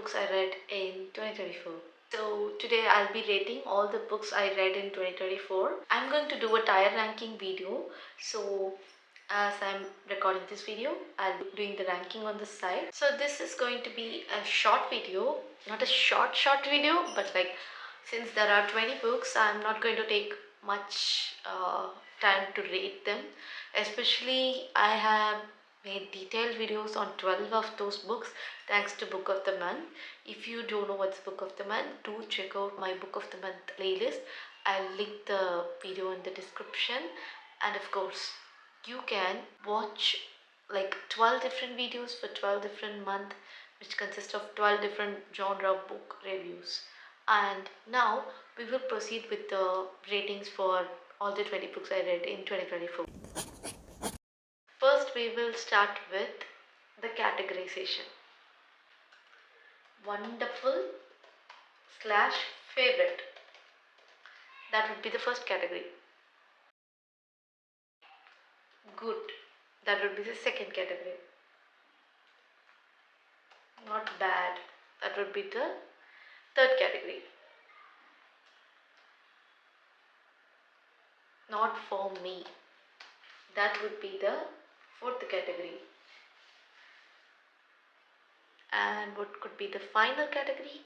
books I read in 2024. So today I'll be rating all the books I read in 2024. I'm going to do a tier ranking video. So as I'm recording this video, I'll be doing the ranking on the side. So this is going to be a short video, not a short video, but like since there are 20 books, I'm not going to take much time to rate them. Especially I have made detailed videos on 12 of those books thanks to Book of the Month. If you don't know what's Book of the Month, do check out my Book of the Month playlist. I'll link the video in the description, and of course you can watch like 12 different videos for 12 different months, which consist of 12 different genre book reviews. And now we will proceed with the ratings for all the 20 books I read in 2024. First, we will start with the categorization. Wonderful slash favorite. That would be the first category. Good. That would be the second category. Not bad. That would be the third category. Not for me. That would be the fourth category. And what could be the final category?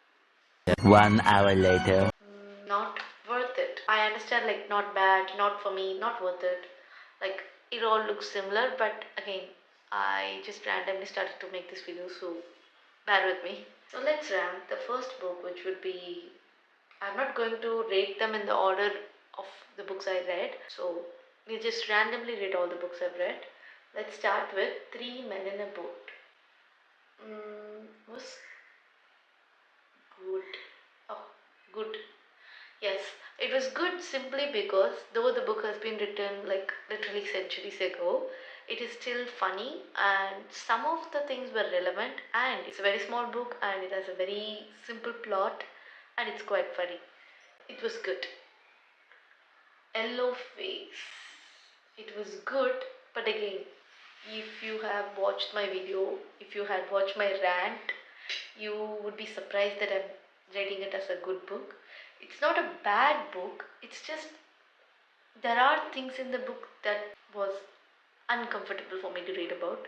1 hour later. Not worth it. I understand, like, not bad, not for me, not worth it. Like, it all looks similar, but again, I just randomly started to make this video, so bear with me. So let's rank the first book, which would be, I'm not going to rate them in the order of the books I read, so we just randomly rate all the books I've read. Let's start with Three Men in a Boat. Was good. Oh, good. Yes, it was good simply because though the book has been written like literally centuries ago, it is still funny and some of the things were relevant, and it's a very small book and it has a very simple plot and it's quite funny. It was good. Yellowface. It was good, but again, if you have watched my video, if you had watched my rant, you would be surprised that I'm rating it as a good book. It's not a bad book, it's just there are things in the book that was uncomfortable for me to read about,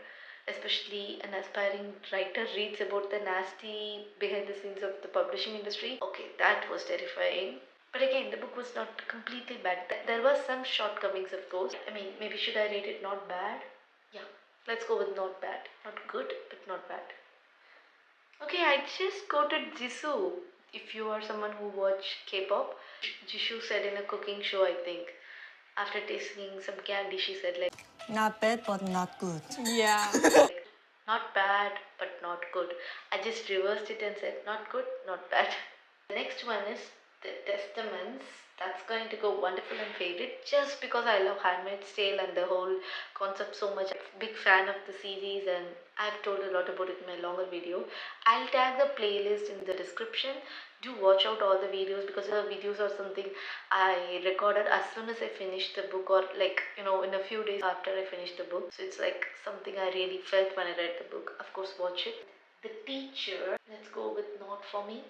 especially an aspiring writer reads about the nasty behind the scenes of the publishing industry. Okay, that was terrifying. But again, the book was not completely bad. There were some shortcomings, of course. I mean, maybe should I rate it not bad? Yeah, let's go with not bad. Not good, but not bad. Okay, I just quoted Jisoo. If you are someone who watch K-pop, Jisoo said in a cooking show, I think, after tasting some candy, she said like, not bad, but not good. Yeah. not bad, but not good. I just reversed it and said, not good, not bad. The next one is The Testaments. That's going to go wonderful and favorite just because I love Handmaid's Tale and the whole concept so much. I'm a big fan of the series and I've told a lot about it in my longer video. I'll tag the playlist in the description. Do watch out all the videos because the videos are something I recorded as soon as I finished the book, or like, you know, in a few days after I finished the book. So it's like something I really felt when I read the book. Of course, watch it. The Teacher. Let's go with not for me,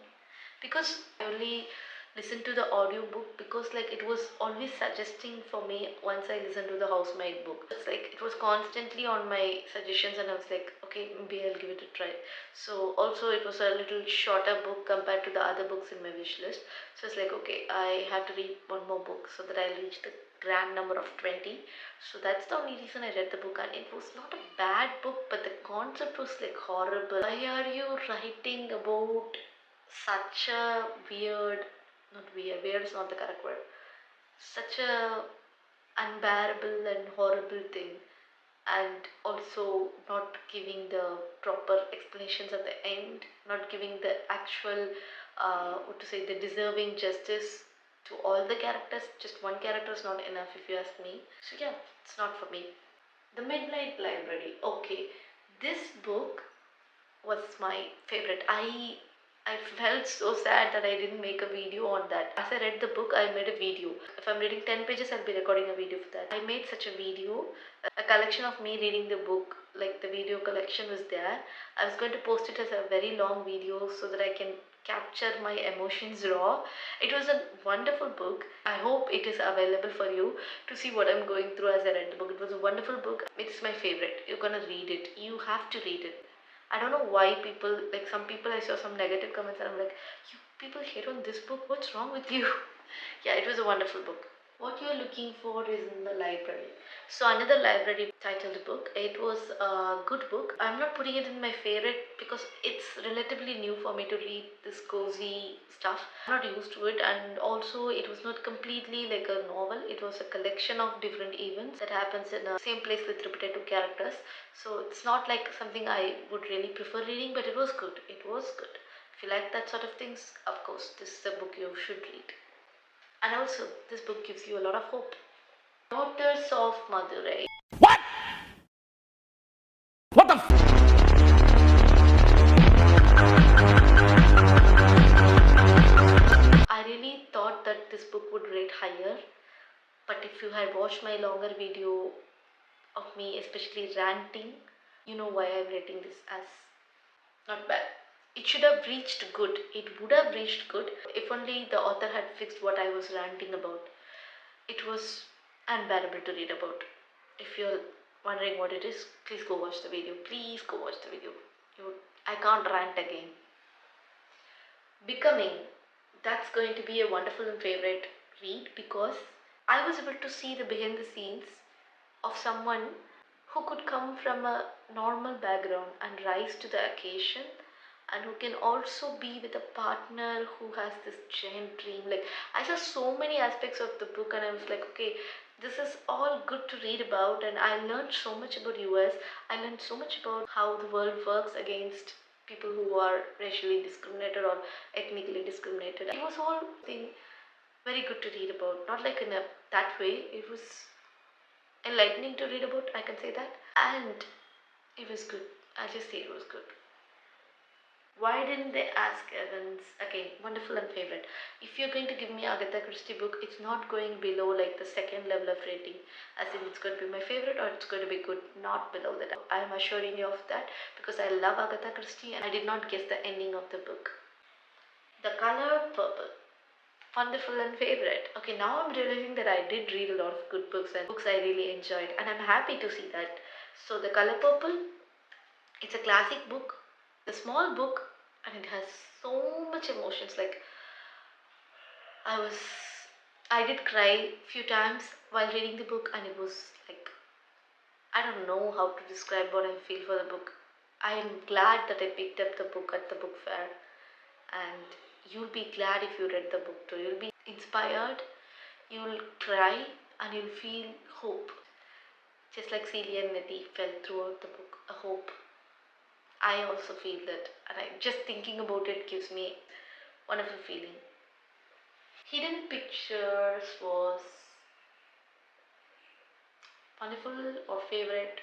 because I only listened to the audiobook because like it was always suggesting for me once I listened to the housemaid book. It's like it was constantly on my suggestions and I was like, okay, maybe I'll give it a try. So also it was a little shorter book compared to the other books in my wish list. So it's like, okay, I have to read one more book so that I'll reach the grand number of 20. So that's the only reason I read the book, and it was not a bad book, but the concept was like horrible. Why are you writing about such a weird is not the correct word, such a unbearable and horrible thing, and also not giving the proper explanations at the end, not giving the actual what to say, the deserving justice to all the characters. Just one character is not enough if you ask me. So yeah, it's not for me. The Midnight Library. Okay, this book was my favorite. I I felt so sad that I didn't make a video on that. As I read the book, I made a video. If I'm reading 10 pages, I'll be recording a video for that. I made such a video, a collection of me reading the book, like the video collection was there. I was going to post it as a very long video so that I can capture my emotions raw. It was a wonderful book. I hope it is available for you to see what I'm going through as I read the book. It was a wonderful book. It's my favorite. You're gonna read it. You have to read it. I don't know why people, like some people, I saw some negative comments and I'm like, you people hate on this book, what's wrong with you? Yeah, it was a wonderful book. What you're looking for is in the library. So another library titled book. It was a good book. I'm not putting it in my favorite because it's relatively new for me to read this cozy stuff. I'm not used to it, and also it was not completely like a novel. It was a collection of different events that happens in the same place with repetitive characters. So it's not like something I would really prefer reading, but it was good. It was good. If you like that sort of things, of course, this is a book you should read. And also, this book gives you a lot of hope. Daughters of Madurai. I really thought that this book would rate higher, but if you had watched my longer video of me, especially ranting, you know why I'm rating this as not bad. It should have reached good. It would have reached good if only the author had fixed what I was ranting about. It was unbearable to read about. If you're wondering what it is, please go watch the video. Please go watch the video. I can't rant again. Becoming, that's going to be a wonderful and favorite read because I was able to see the behind the scenes of someone who could come from a normal background and rise to the occasion, and who can also be with a partner who has this giant dream. Like, I saw so many aspects of the book and I was like, okay, this is all good to read about, and I learned so much about US. I learned so much about how the world works against people who are racially discriminated or ethnically discriminated. It was all thing very good to read about. Not like in a that way. It was enlightening to read about, I can say that. And it was good. I'll just say it was good. Why didn't they ask Evans? Again, wonderful and favorite. If you're going to give me Agatha Christie book, it's not going below like the second level of rating. As in it's going to be my favorite or it's going to be good, not below that. I am assuring you of that because I love Agatha Christie and I did not guess the ending of the book. The color purple. Wonderful and favorite. Okay, now I'm realizing that I did read a lot of good books and books I really enjoyed, and I'm happy to see that. So, The Color Purple, it's a classic book, a small book, and it has so much emotions. Like, I was, I did cry few times while reading the book, and it was like, I don't know how to describe what I feel for the book. I am glad that I picked up the book at the book fair, and you'll be glad if you read the book too. You'll be inspired, you'll cry, and you'll feel hope. Just like Celia and Nettie felt throughout the book, a hope. I also feel that, and just thinking about it gives me a wonderful feeling. Hidden Pictures was wonderful or favorite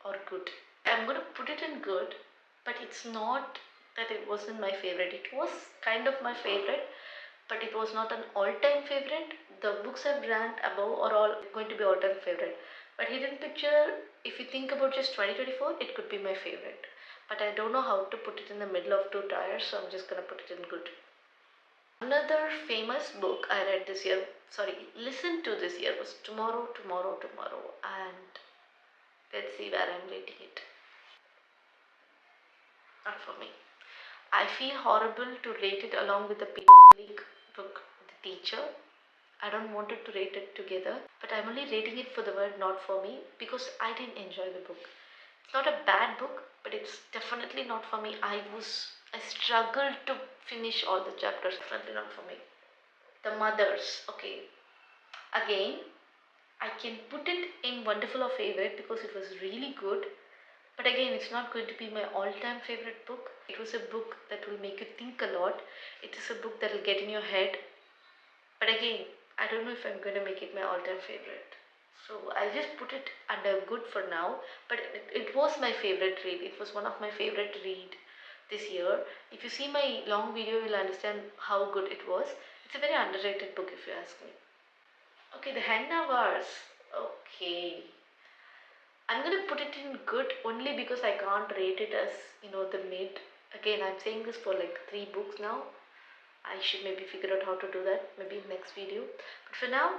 or good. I'm gonna put it in good, but it's not that it wasn't my favorite. It was kind of my favorite, but it was not an all-time favorite. The books I've ranked above are all going to be all-time favorite. But Hidden Picture, if you think about just 2024, it could be my favorite. But I don't know how to put it in the middle of two tires, so I'm just gonna put it in good. Another famous book I read this year, listened to this year was Tomorrow, Tomorrow, Tomorrow, and let's see where I'm rating it. Not for me. I feel horrible to rate it along with the pedophilic book, The Teacher. I don't want it to rate it together, but I'm only rating it for the word not for me because I didn't enjoy the book. It's not a bad book, but it's definitely not for me. I struggled to finish all the chapters. Definitely not for me. The Mothers. Okay. Again, I can put it in wonderful or favorite because it was really good. But again, it's not going to be my all-time favorite book. It was a book that will make you think a lot. It is a book that will get in your head. But again, I don't know if I'm going to make it my all-time favorite. So I'll just put it under good for now. But it was my favorite read. It was one of my favorite read this year. If you see my long video, you'll understand how good it was. It's a very underrated book if you ask me. Okay, the henna wars. Okay. I'm gonna put it in good only because I can't rate it as, the mid. Again, I'm saying this for like 3 books now. I should maybe figure out how to do that maybe in next video. But for now,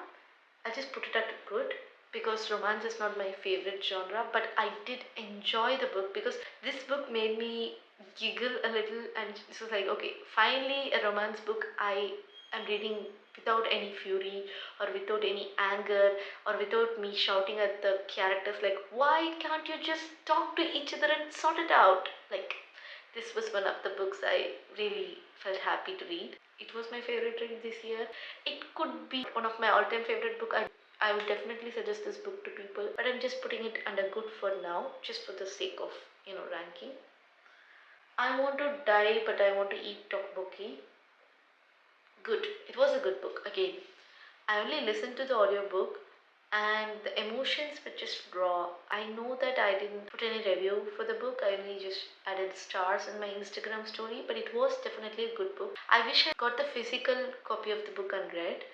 I just put it at good because romance is not my favorite genre, but I did enjoy the book because this book made me giggle a little, and it was like, okay, finally a romance book I am reading without any fury or without any anger or without me shouting at the characters like, why can't you just talk to each other and sort it out? Like, this was one of the books I really felt happy to read. It was my favorite read this year. It could be one of my all-time favorite book. I would definitely suggest this book to people, but I'm just putting it under good for now, just for the sake of, ranking. I want to die, but I want to eat tteokbokki. Good. It was a good book. Again, I only listened to the audiobook and the emotions were just raw. I know that I didn't put any review for the book. I only just added stars in my Instagram story, but it was definitely a good book. I wish I got the physical copy of the book and read.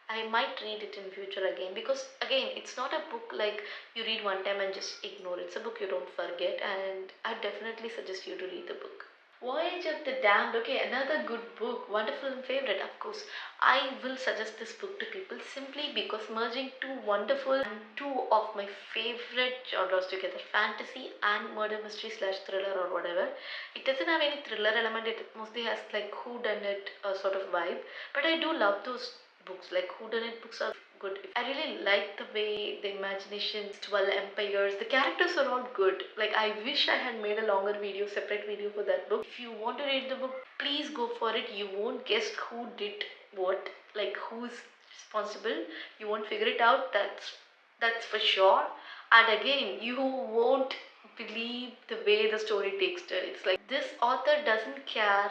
I might read it in future again because again, it's not a book like you read one time and just ignore it. It's a book you don't forget, and I definitely suggest you to read the book. Voyage of the Damned. Okay, another good book, wonderful and favorite, of course. I will suggest this book to people simply because merging two wonderful and two of my favorite genres together, fantasy and murder mystery slash thriller or whatever. It doesn't have any thriller element, it mostly has like who done it sort of vibe. But I do love those books, like who done it books are good. I really like the way the imaginations, 12 empires, the characters are all good. Like I wish I had made a longer video, separate video for that book. If you want to read the book, please go for it. You won't guess who did what, like who's responsible. You won't figure it out. That's for sure. And again, you won't believe the way the story takes turn. It's like this author doesn't care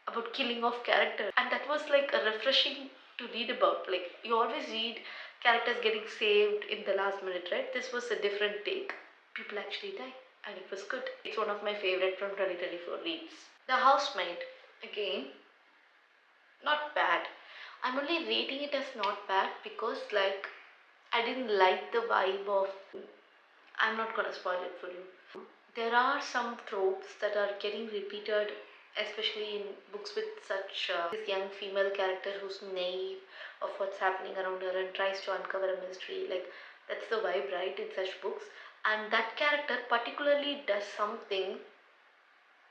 about killing of character, and that was like a refreshing to read about. Like you always read characters getting saved in the last minute, right? This was a different take. People actually die, and it was good. It's one of my favorite from 2024 reads. The Housemaid, again, not bad. I'm only rating it as not bad because like I didn't like the vibe of. I'm not gonna spoil it for you. There are some tropes that are getting repeated, especially in books with such this young female character who's naive of what's happening around her and tries to uncover a mystery. Like that's the vibe, right, in such books. And that character particularly does something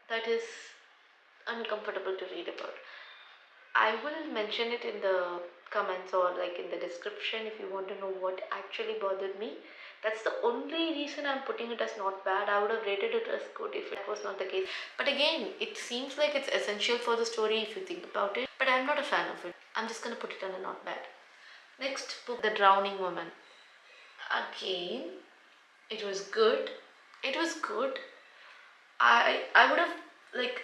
that is uncomfortable to read about. I will mention it in the comments or like in the description if you want to know what actually bothered me. That's the only reason I'm putting it as not bad. I would have rated it as good if that was not the case. But again, it seems like it's essential for the story if you think about it. But I'm not a fan of it. I'm just gonna put it under not bad. Next book, The Drowning Woman. Again, it was good. It was good. I would have like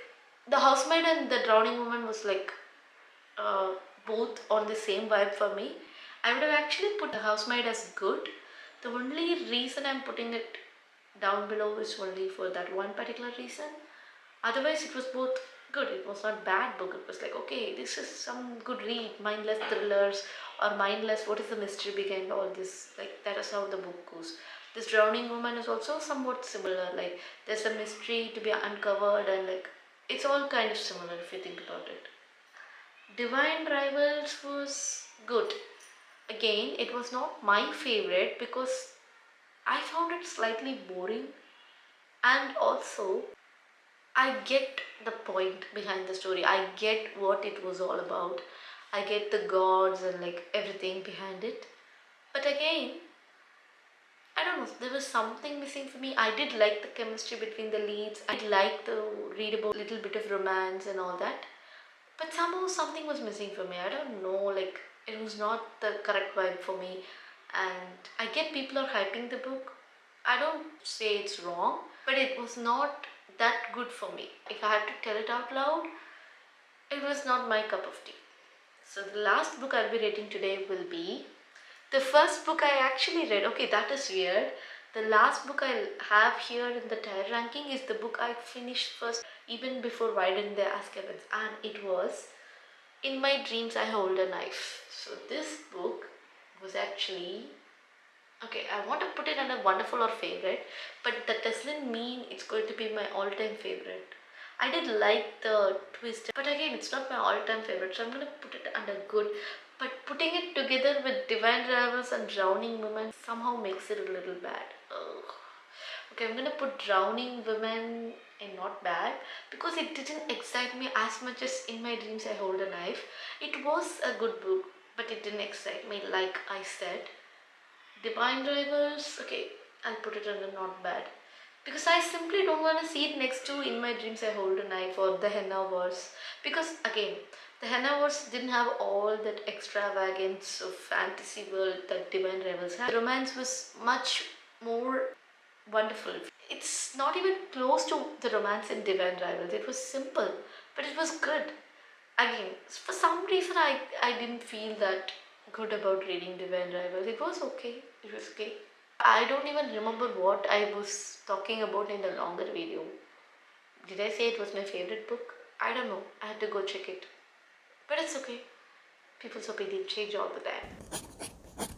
the housemaid and the drowning woman was like both on the same vibe for me. I would have actually put the housemaid as good. The only reason I'm putting it down below is only for that one particular reason. Otherwise, it was both good. It was not bad book. It was like, okay, this is some good read, mindless thrillers or mindless. What is the mystery behind all this? Like that is how the book goes. This drowning woman is also somewhat similar. Like there's a mystery to be uncovered, and like it's all kind of similar if you think about it. Divine Rivals was good. Again, it was not my favorite because I found it slightly boring, and also I get the point behind the story. I get what it was all about. I get the gods and like everything behind it. But again, I don't know, there was something missing for me. I did like the chemistry between the leads. I did like the read about little bit of romance and all that. But somehow something was missing for me. I don't know, like it was not the correct vibe for me. And I get people are hyping the book. I don't say it's wrong, but it was not that good for me. If I had to tell it out loud, it was not my cup of tea. So the last book I'll be rating today will be the first book I actually read. Okay, that is weird. The last book I'll have here in the tier ranking is the book I finished first even before Why Didn't They Ask Evans, and it was In My Dreams I Hold a Knife. So this book was actually, okay, I want to put it under wonderful or favorite, but that doesn't mean it's going to be my all-time favorite. I did like the twist, but again, it's not my all-time favorite, so I'm gonna put it under good. But putting it together with Divine Rivals and Drowning Women somehow makes it a little bad. Ugh. Okay, I'm gonna put Drowning Women in not bad because it didn't excite me as much as In My Dreams I Hold a Knife. It was a good book, but it didn't excite me like I said. Divine Rivals, okay, I'll put it under not bad. Because I simply don't want to see it next to In My Dreams I Hold a Knife or The Henna Wars. Because again, The Henna Wars didn't have all that extravagance of fantasy world that Divine Rivals had. The romance was much more wonderful. It's not even close to the romance in Divine Rivals. It was simple, but it was good. Again, for some reason, I didn't feel that good about reading Divine Rivals. It was okay. It was okay. I don't even remember what I was talking about in the longer video. Did I say it was my favorite book? I don't know. I had to go check it. But it's okay. People's opinions change all the time.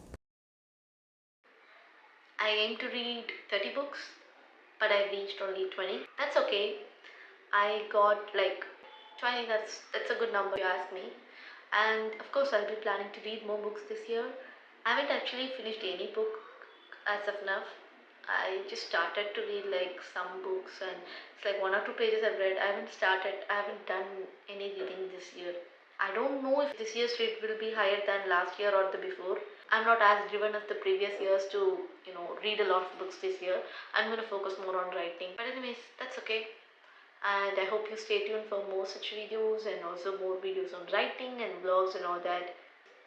I aim to read 30 books, but I reached only 20. That's okay. I got like 20, that's a good number if you ask me. And of course I'll be planning to read more books this year. I haven't actually finished any book as of now. I just started to read like some books and it's like 1 or 2 pages I've read. I haven't done any reading this year. I don't know if this year's rate will be higher than last year or the before. I'm not as driven as the previous years to, read a lot of books this year. I'm going to focus more on writing. But anyways, that's okay. And I hope you stay tuned for more such videos and also more videos on writing and vlogs and all that.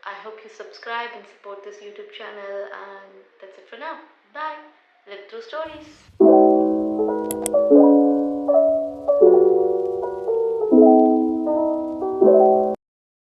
I hope you subscribe and support this YouTube channel, and that's it for now. Bye. Live through stories.